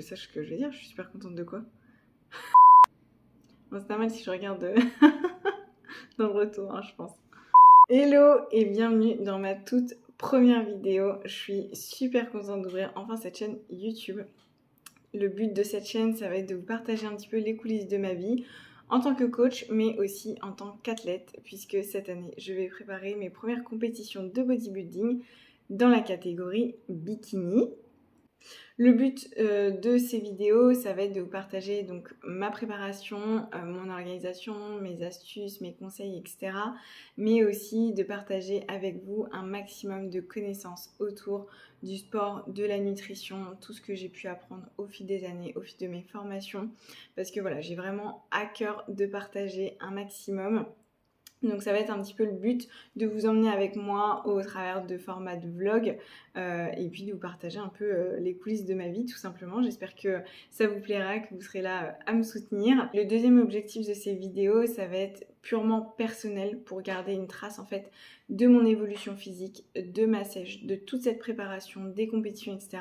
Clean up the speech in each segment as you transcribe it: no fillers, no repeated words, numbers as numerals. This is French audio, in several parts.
saches ce que je vais dire. Je suis super contente de quoi. Bon, c'est pas mal si je regarde dans le retour, hein, je pense. Hello et bienvenue dans ma toute première vidéo. Je suis super contente d'ouvrir enfin cette chaîne YouTube. Le but de cette chaîne, ça va être de vous partager un petit peu les coulisses de ma vie en tant que coach, mais aussi en tant qu'athlète, puisque cette année, je vais préparer mes premières compétitions de bodybuilding dans la catégorie bikini. Le but de ces vidéos, ça va être de vous partager donc ma préparation, mon organisation, mes astuces, mes conseils, etc. Mais aussi de partager avec vous un maximum de connaissances autour du sport, de la nutrition, tout ce que j'ai pu apprendre au fil des années, au fil de mes formations. Parce que voilà, j'ai vraiment à cœur de partager un maximum. Donc ça va être un petit peu le but de vous emmener avec moi au travers de formats de vlog et puis de vous partager un peu les coulisses de ma vie tout simplement. J'espère que ça vous plaira, que vous serez là à me soutenir. Le deuxième objectif de ces vidéos, ça va être purement personnel pour garder une trace en fait de mon évolution physique, de ma sèche, de toute cette préparation, des compétitions, etc.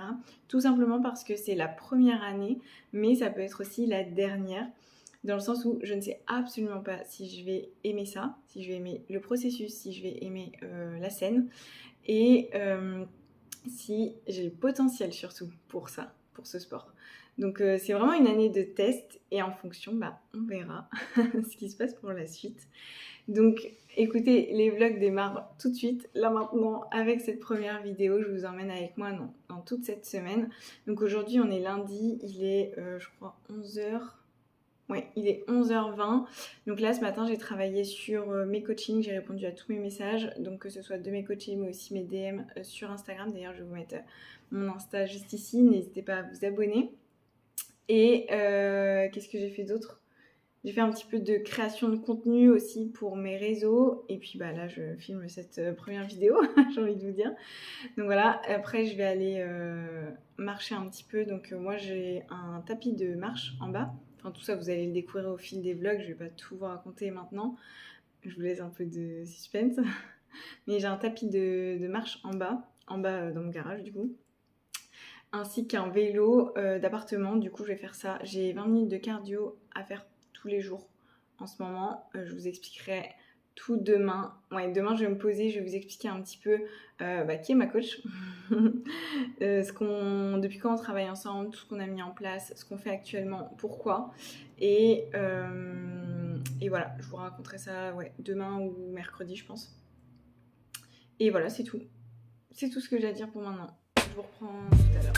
Tout simplement parce que c'est la première année, mais ça peut être aussi la dernière. Dans le sens où je ne sais absolument pas si je vais aimer ça, si je vais aimer le processus, si je vais aimer la scène et si j'ai le potentiel surtout pour ça, pour ce sport. Donc c'est vraiment une année de test et en fonction, on verra ce qui se passe pour la suite. Donc écoutez, les vlogs démarrent tout de suite, là maintenant, avec cette première vidéo. Je vous emmène avec moi dans toute cette semaine. Donc aujourd'hui on est lundi, il est je crois 11h. Ouais, il est 11h20. Donc là, ce matin, j'ai travaillé sur mes coachings. J'ai répondu à tous mes messages. Donc que ce soit de mes coachings, mais aussi mes DM sur Instagram. D'ailleurs, je vais vous mettre mon Insta juste ici. N'hésitez pas à vous abonner. Et qu'est-ce que j'ai fait d'autre ? J'ai fait un petit peu de création de contenu aussi pour mes réseaux. Et puis là, je filme cette première vidéo, j'ai envie de vous dire. Donc voilà, après, je vais aller marcher un petit peu. Donc moi, j'ai un tapis de marche en bas. Enfin, tout ça, vous allez le découvrir au fil des vlogs. Je ne vais pas tout vous raconter maintenant. Je vous laisse un peu de suspense. Mais j'ai un tapis de marche en bas dans mon garage du coup. Ainsi qu'un vélo d'appartement. Du coup, je vais faire ça. J'ai 20 minutes de cardio à faire tous les jours en ce moment. Je vous expliquerai tout demain. Ouais, demain, je vais me poser. Je vais vous expliquer un petit peu qui est ma coach. Depuis quand on travaille ensemble, tout ce qu'on a mis en place, ce qu'on fait actuellement, pourquoi. Et voilà, je vous raconterai ça demain ou mercredi, je pense. Et voilà, c'est tout. C'est tout ce que j'ai à dire pour maintenant. Je vous reprends tout à l'heure.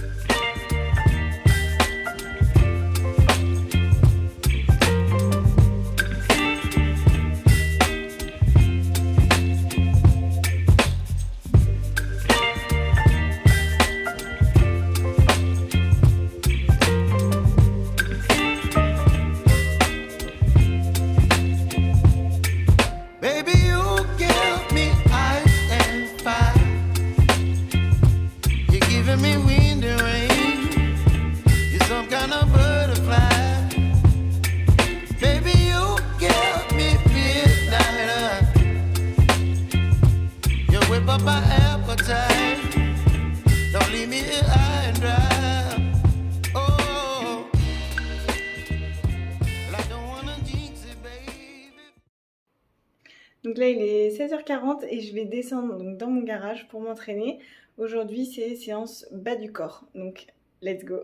Donc là, il est 16h40 et je vais descendre donc, dans mon garage pour m'entraîner. Aujourd'hui, c'est séance bas du corps. Donc, let's go.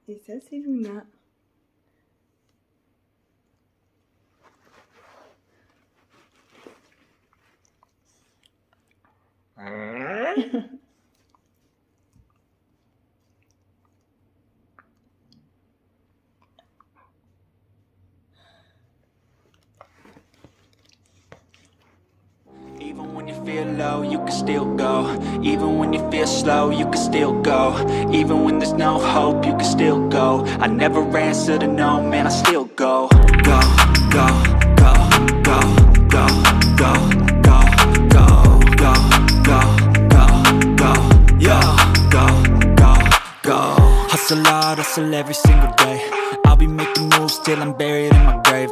Et ça, c'est Luna. Even when you feel low, you can still go. Even when you feel slow, you can still go. Even when there's no hope, you can still go. I never answer to no, man, I still go. Go, go, go, go, go, go, go, go, go, go, go, go, yeah, go, go, go. Hustle hard, hustle every single day. I'll be making moves till I'm buried in my grave.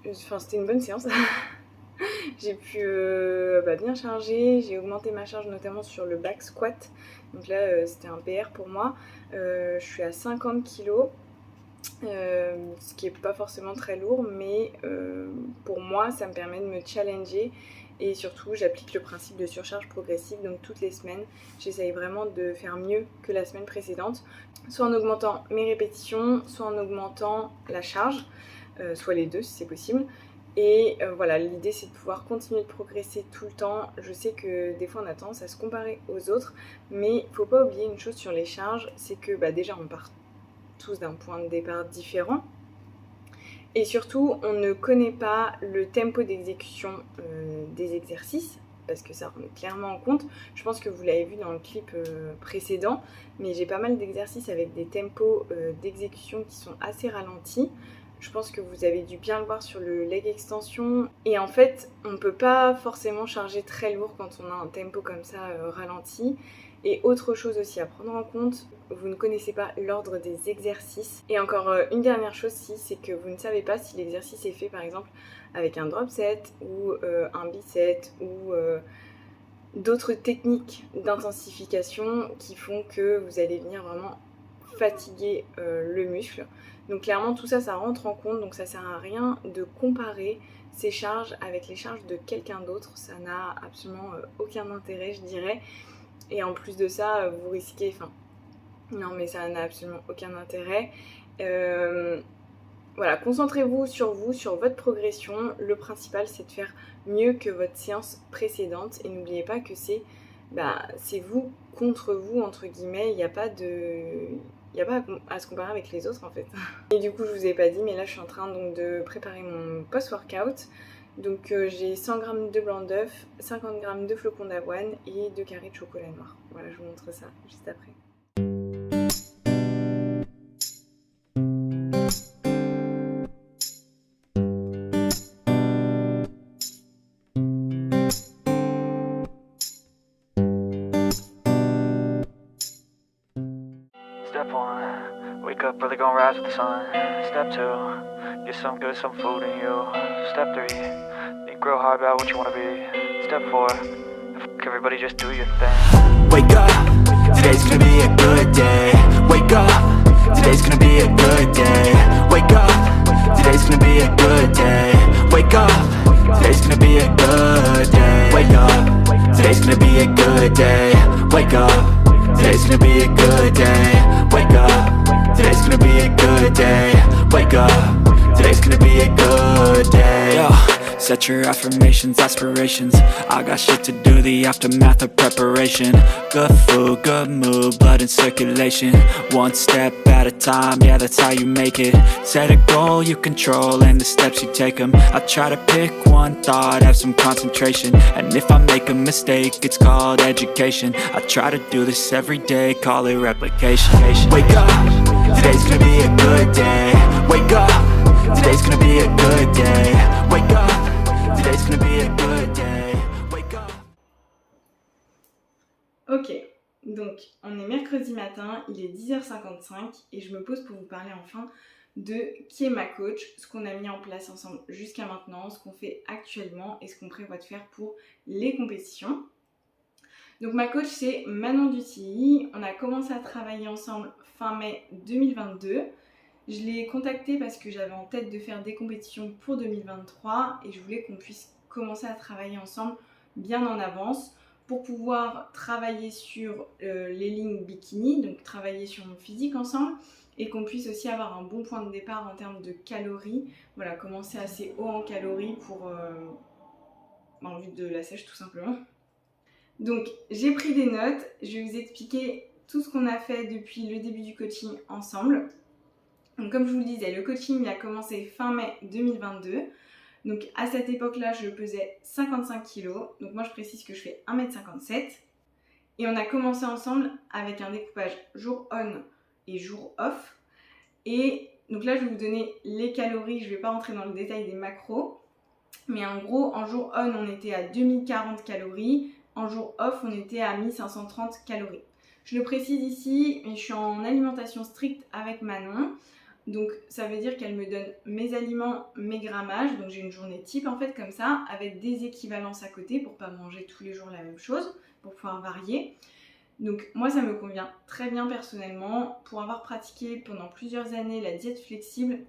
Enfin, c'était une bonne séance. J'ai pu bien charger, j'ai augmenté ma charge notamment sur le back squat. Donc là, c'était un PR pour moi. Je suis à 50 kg, ce qui n'est pas forcément très lourd, mais pour moi, ça me permet de me challenger. Et surtout, j'applique le principe de surcharge progressive, donc toutes les semaines, j'essaye vraiment de faire mieux que la semaine précédente, soit en augmentant mes répétitions, soit en augmentant la charge, soit les deux si c'est possible. Et voilà, l'idée c'est de pouvoir continuer de progresser tout le temps. Je sais que des fois on a tendance à se comparer aux autres, mais il ne faut pas oublier une chose sur les charges, c'est que déjà on part tous d'un point de départ différent. Et surtout, on ne connaît pas le tempo d'exécution des exercices, parce que ça rentre clairement en compte. Je pense que vous l'avez vu dans le clip précédent, mais j'ai pas mal d'exercices avec des tempos d'exécution qui sont assez ralentis. Je pense que vous avez dû bien le voir sur le leg extension. Et en fait, on ne peut pas forcément charger très lourd quand on a un tempo comme ça ralenti. Et autre chose aussi à prendre en compte, vous ne connaissez pas l'ordre des exercices. Et encore une dernière chose, c'est que vous ne savez pas si l'exercice est fait par exemple avec un drop set ou un biset ou d'autres techniques d'intensification qui font que vous allez venir vraiment fatiguer le muscle. Donc clairement tout ça, ça rentre en compte, donc ça sert à rien de comparer ces charges avec les charges de quelqu'un d'autre. Ça n'a absolument aucun intérêt, je dirais. Et en plus de ça, vous risquez... non mais ça n'a absolument aucun intérêt. Voilà, concentrez-vous, sur votre progression. Le principal, c'est de faire mieux que votre séance précédente. Et n'oubliez pas que c'est vous contre vous, entre guillemets. Il n'y a pas à se comparer avec les autres, en fait. Et du coup, je vous ai pas dit, mais là, je suis en train donc, de préparer mon post-workout. Donc j'ai 100 g de blanc d'œuf, 50 g de flocons d'avoine et 2 carrés de chocolat noir. Voilà, je vous montre ça juste après. Step 1, wake up early, gonna rise with the sun. Step 2, get some good, some food in you. Step 3, think real hard about what you wanna be. Step 4, everybody just do your thing. Wake up, today's gonna be a good day. Wake up, today's gonna be a good day. Wake up, today's gonna be a good day. Wake up, today's gonna be a good day. Wake up, today's gonna be a good day. Wake up. Today's gonna be a good day. Wake up. Today's gonna be a good day. Wake up. Today's gonna be a good day. Yo, set your affirmations, aspirations. I got shit to do, the aftermath of preparation. Good food, good mood, blood in circulation. One step at a time, yeah, that's how you make it. Set a goal you control and the steps you take them. I try to pick one thought, have some concentration. And if I make a mistake, it's called education. I try to do this every day, call it replication. Wake up, today's gonna be a good day. Wake up, today's gonna be a good day. Wake up, today's gonna be a good day. Wake up. Ok, donc on est mercredi matin, il est 10h55 et je me pose pour vous parler enfin de qui est ma coach, ce qu'on a mis en place ensemble jusqu'à maintenant, ce qu'on fait actuellement et ce qu'on prévoit de faire pour les compétitions. Donc ma coach c'est Manon Dutilly, on a commencé à travailler ensemble fin mai 2022. Je l'ai contactée parce que j'avais en tête de faire des compétitions pour 2023 et je voulais qu'on puisse commencer à travailler ensemble bien en avance pour pouvoir travailler sur les lignes bikini, donc travailler sur mon physique ensemble et qu'on puisse aussi avoir un bon point de départ en termes de calories. Voilà, commencer assez haut en calories pour en vue de la sèche tout simplement. Donc j'ai pris des notes, je vais vous expliquer tout ce qu'on a fait depuis le début du coaching ensemble. Donc comme je vous le disais, le coaching a commencé fin mai 2022. Donc à cette époque-là, je pesais 55 kg. Donc moi je précise que je fais 1m57. Et on a commencé ensemble avec un découpage jour on et jour off. Et donc là je vais vous donner les calories, je ne vais pas rentrer dans le détail des macros. Mais en gros, en jour on, on était à 2040 calories. En jour off, on était à 1530 calories. Je le précise ici, mais je suis en alimentation stricte avec Manon. Donc ça veut dire qu'elle me donne mes aliments, mes grammages, donc j'ai une journée type en fait comme ça, avec des équivalences à côté pour pas manger tous les jours la même chose, pour pouvoir varier. Donc moi ça me convient très bien personnellement. Pour avoir pratiqué pendant plusieurs années la diète flexible,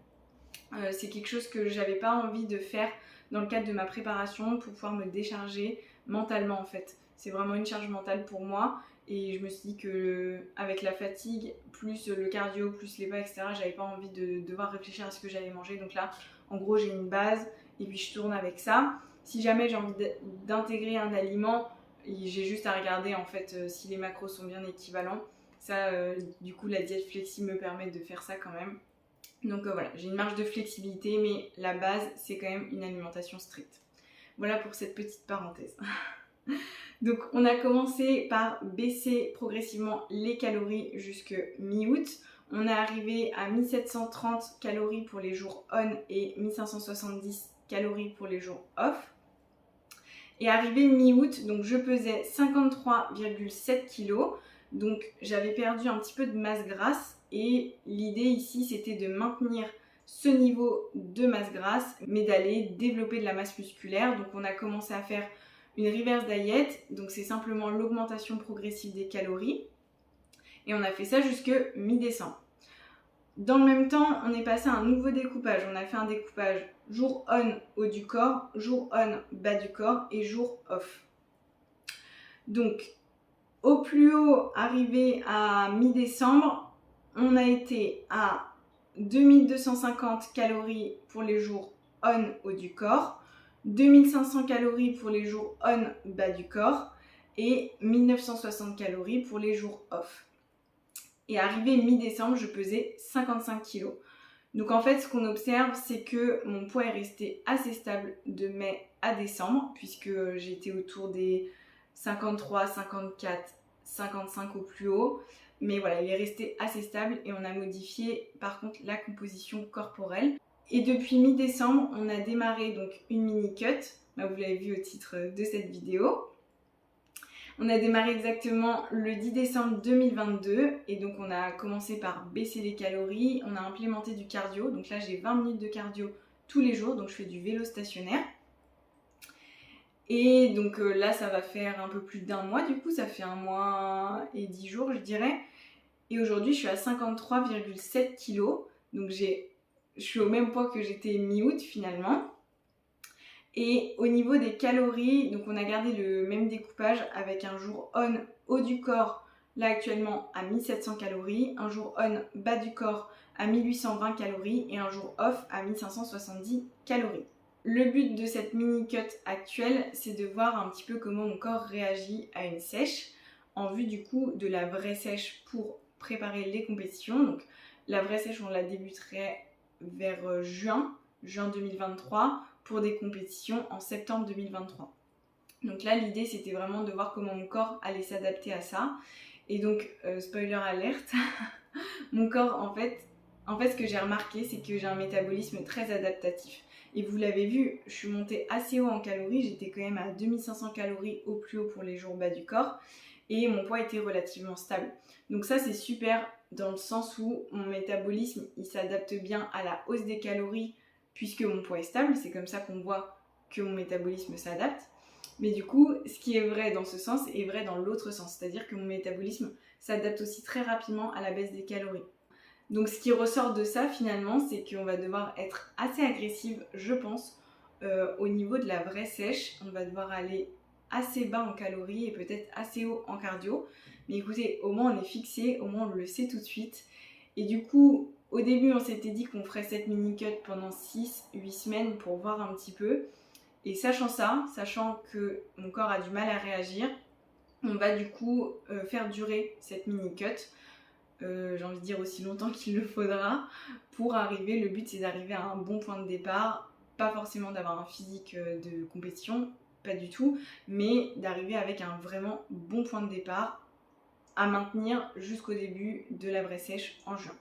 c'est quelque chose que j'avais pas envie de faire dans le cadre de ma préparation pour pouvoir me décharger mentalement en fait. C'est vraiment une charge mentale pour moi et je me suis dit que avec la fatigue, plus le cardio, plus les pas, etc., j'avais pas envie de devoir réfléchir à ce que j'allais manger. Donc là, en gros, j'ai une base et puis je tourne avec ça. Si jamais j'ai envie d'intégrer un aliment, j'ai juste à regarder en fait si les macros sont bien équivalents. Ça, du coup, la diète flexible me permet de faire ça quand même. Donc voilà, j'ai une marge de flexibilité, mais la base, c'est quand même une alimentation stricte. Voilà pour cette petite parenthèse. Donc on a commencé par baisser progressivement les calories jusque mi-août. On est arrivé à 1730 calories pour les jours on et 1570 calories pour les jours off. Et arrivé mi-août, donc je pesais 53,7 kg. Donc j'avais perdu un petit peu de masse grasse et l'idée ici c'était de maintenir ce niveau de masse grasse mais d'aller développer de la masse musculaire. Donc on a commencé à faire une reverse diet, donc c'est simplement l'augmentation progressive des calories et on a fait ça jusque mi-décembre. Dans le même temps, on est passé à un nouveau découpage. On a fait un découpage jour on haut du corps, jour on bas du corps et jour off. Donc au plus haut, arrivé à mi-décembre, on a été à 2250 calories pour les jours on haut du corps, 2500 calories pour les jours on bas du corps et 1960 calories pour les jours off. Et arrivé mi-décembre, je pesais 55 kg. Donc en fait, ce qu'on observe, c'est que mon poids est resté assez stable de mai à décembre, puisque j'étais autour des 53, 54, 55 au plus haut. Mais voilà, il est resté assez stable et on a modifié par contre la composition corporelle. Et depuis mi-décembre, on a démarré donc une mini cut. Là, vous l'avez vu au titre de cette vidéo. On a démarré exactement le 10 décembre 2022 et donc on a commencé par baisser les calories. On a implémenté du cardio. Donc là, j'ai 20 minutes de cardio tous les jours. Donc je fais du vélo stationnaire. Et donc là, ça va faire un peu plus d'un mois, du coup, ça fait 1 mois et 10 jours, je dirais. Et aujourd'hui, je suis à 53,7 kg. Donc je suis au même poids que j'étais mi-août finalement. Et au niveau des calories, donc on a gardé le même découpage avec un jour on haut du corps, là actuellement à 1700 calories, un jour on bas du corps à 1820 calories et un jour off à 1570 calories. Le but de cette mini cut actuelle, c'est de voir un petit peu comment mon corps réagit à une sèche en vue du coup de la vraie sèche pour préparer les compétitions. Donc la vraie sèche, on la débuterait vers juin 2023 pour des compétitions en septembre 2023. Donc là, l'idée, c'était vraiment de voir comment mon corps allait s'adapter à ça. Et donc, spoiler alerte, mon corps, en fait, ce que j'ai remarqué, c'est que j'ai un métabolisme très adaptatif. Et vous l'avez vu, je suis montée assez haut en calories, j'étais quand même à 2500 calories au plus haut pour les jours bas du corps et mon poids était relativement stable. Donc ça c'est super dans le sens où mon métabolisme il s'adapte bien à la hausse des calories puisque mon poids est stable, c'est comme ça qu'on voit que mon métabolisme s'adapte. Mais du coup, ce qui est vrai dans ce sens est vrai dans l'autre sens, c'est-à-dire que mon métabolisme s'adapte aussi très rapidement à la baisse des calories. Donc ce qui ressort de ça finalement, c'est qu'on va devoir être assez agressive, je pense, au niveau de la vraie sèche. On va devoir aller assez bas en calories et peut-être assez haut en cardio. Mais écoutez, au moins on est fixé, au moins on le sait tout de suite. Et du coup, au début on s'était dit qu'on ferait cette mini-cut pendant 6-8 semaines pour voir un petit peu. Et sachant ça, sachant que mon corps a du mal à réagir, on va du coup faire durer cette mini-cut. J'ai envie de dire aussi longtemps qu'il le faudra pour arriver, le but c'est d'arriver à un bon point de départ, pas forcément d'avoir un physique de compétition, pas du tout, mais d'arriver avec un vraiment bon point de départ à maintenir jusqu'au début de la vraie sèche en juin.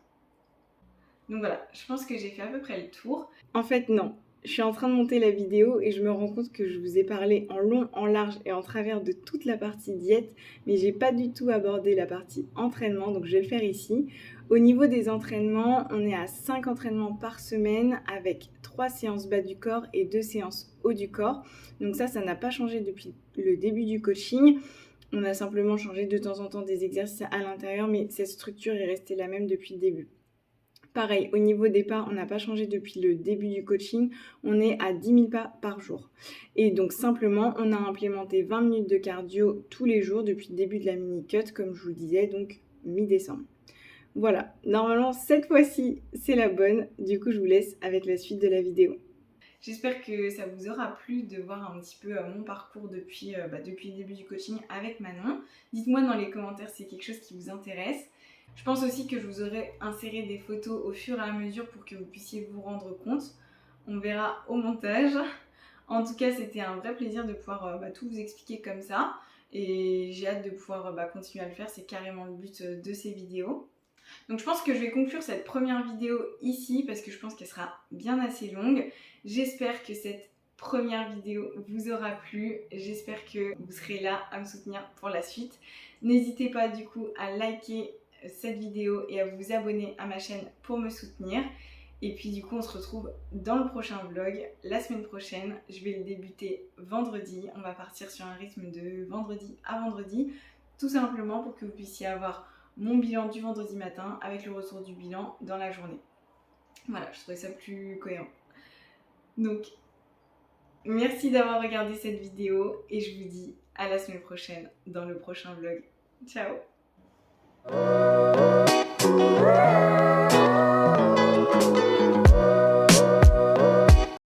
Donc voilà, je pense que j'ai fait à peu près le tour. En fait non, je suis en train de monter la vidéo et je me rends compte que je vous ai parlé en long, en large et en travers de toute la partie diète, mais j'ai pas du tout abordé la partie entraînement, donc je vais le faire ici. Au niveau des entraînements, on est à 5 entraînements par semaine avec 3 séances bas du corps et 2 séances haut du corps. Donc ça n'a pas changé depuis le début du coaching. On a simplement changé de temps en temps des exercices à l'intérieur, mais cette structure est restée la même depuis le début. Pareil, au niveau des pas, on n'a pas changé depuis le début du coaching. On est à 10 000 pas par jour. Et donc simplement, on a implémenté 20 minutes de cardio tous les jours depuis le début de la mini-cut, comme je vous le disais, donc mi-décembre. Voilà, normalement cette fois-ci c'est la bonne, du coup je vous laisse avec la suite de la vidéo. J'espère que ça vous aura plu de voir un petit peu mon parcours depuis le début du coaching avec Manon. Dites-moi dans les commentaires si c'est quelque chose qui vous intéresse. Je pense aussi que je vous aurai inséré des photos au fur et à mesure pour que vous puissiez vous rendre compte. On verra au montage. En tout cas, c'était un vrai plaisir de pouvoir tout vous expliquer comme ça. Et j'ai hâte de pouvoir continuer à le faire, c'est carrément le but de ces vidéos. Donc je pense que je vais conclure cette première vidéo ici parce que je pense qu'elle sera bien assez longue. J'espère que cette première vidéo vous aura plu. J'espère que vous serez là à me soutenir pour la suite. N'hésitez pas du coup à liker cette vidéo et à vous abonner à ma chaîne pour me soutenir. Et puis du coup on se retrouve dans le prochain vlog la semaine prochaine. Je vais le débuter vendredi. On va partir sur un rythme de vendredi à vendredi. Tout simplement pour que vous puissiez avoir mon bilan du vendredi matin avec le retour du bilan dans la journée. Voilà, je trouvais ça plus cohérent. Donc, merci d'avoir regardé cette vidéo et je vous dis à la semaine prochaine dans le prochain vlog. Ciao!